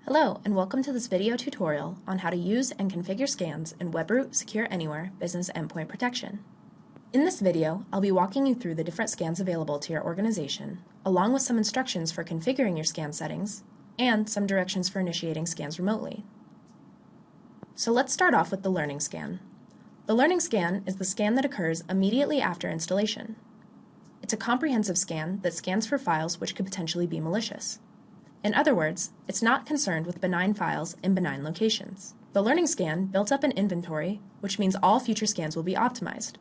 Hello, and welcome to this video tutorial on how to use and configure scans in Webroot SecureAnywhere Business Endpoint Protection. In this video, I'll be walking you through the different scans available to your organization, along with some instructions for configuring your scan settings, and some directions for initiating scans remotely. So let's start off with the Learning Scan. The Learning Scan is the scan that occurs immediately after installation. It's a comprehensive scan that scans for files which could potentially be malicious. In other words, it's not concerned with benign files in benign locations. The Learning Scan built up an inventory, which means all future scans will be optimized.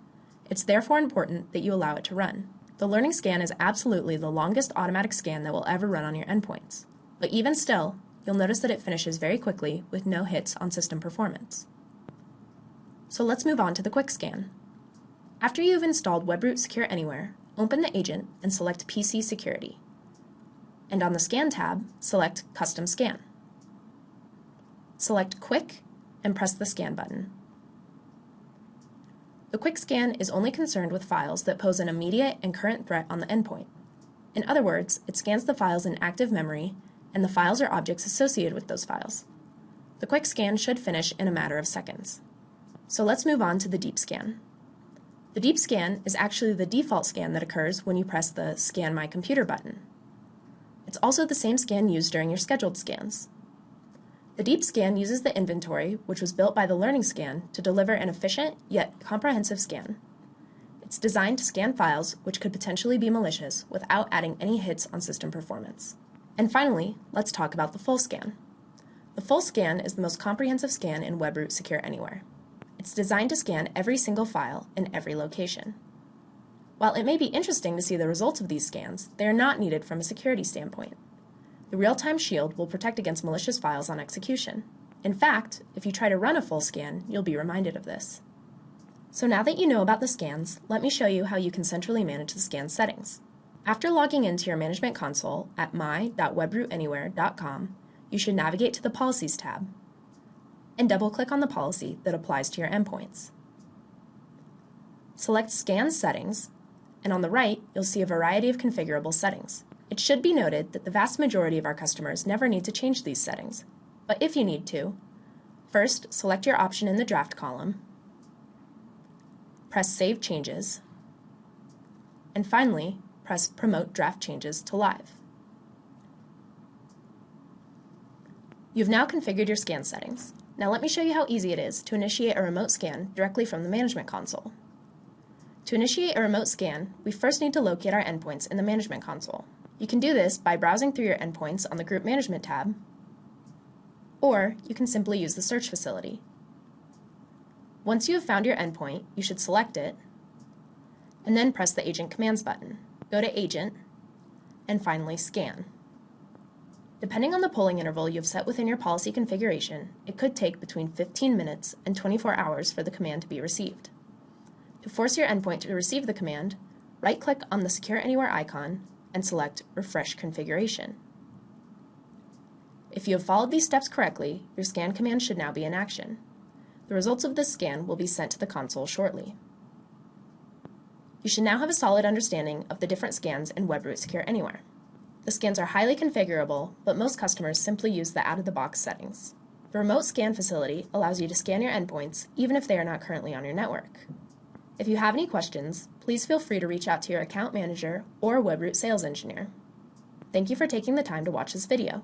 It's therefore important that you allow it to run. The Learning Scan is absolutely the longest automatic scan that will ever run on your endpoints. But even still, you'll notice that it finishes very quickly with no hits on system performance. So let's move on to the Quick Scan. After you've installed Webroot SecureAnywhere, open the agent and select PC Security. And on the Scan tab, select Custom Scan. Select Quick and press the Scan button. The Quick Scan is only concerned with files that pose an immediate and current threat on the endpoint. In other words, it scans the files in active memory and the files or objects associated with those files. The Quick Scan should finish in a matter of seconds. So let's move on to the Deep Scan. The Deep Scan is actually the default scan that occurs when you press the Scan My Computer button. It's also the same scan used during your scheduled scans. The Deep Scan uses the inventory, which was built by the Learning Scan, to deliver an efficient yet comprehensive scan. It's designed to scan files which could potentially be malicious without adding any hits on system performance. And finally, let's talk about the Full Scan. The Full Scan is the most comprehensive scan in Webroot SecureAnywhere. It's designed to scan every single file in every location. While it may be interesting to see the results of these scans, they are not needed from a security standpoint. The real-time shield will protect against malicious files on execution. In fact, if you try to run a full scan, you'll be reminded of this. So now that you know about the scans, let me show you how you can centrally manage the scan settings. After logging into your management console at my.webrootanywhere.com, you should navigate to the Policies tab and double-click on the policy that applies to your endpoints. Select Scan Settings, and on the right, you'll see a variety of configurable settings. It should be noted that the vast majority of our customers never need to change these settings, but if you need to, first select your option in the draft column, press Save Changes, and finally, press Promote Draft Changes to Live. You've now configured your scan settings. Now let me show you how easy it is to initiate a remote scan directly from the management console. To initiate a remote scan, we first need to locate our endpoints in the Management Console. You can do this by browsing through your endpoints on the Group Management tab, or you can simply use the search facility. Once you have found your endpoint, you should select it, and then press the Agent Commands button. Go to Agent, and finally Scan. Depending on the polling interval you have set within your policy configuration, it could take between 15 minutes and 24 hours for the command to be received. To force your endpoint to receive the command, right-click on the SecureAnywhere icon and select Refresh Configuration. If you have followed these steps correctly, your scan command should now be in action. The results of this scan will be sent to the console shortly. You should now have a solid understanding of the different scans in Webroot SecureAnywhere. The scans are highly configurable, but most customers simply use the out-of-the-box settings. The Remote Scan facility allows you to scan your endpoints even if they are not currently on your network. If you have any questions, please feel free to reach out to your account manager or Webroot sales engineer. Thank you for taking the time to watch this video.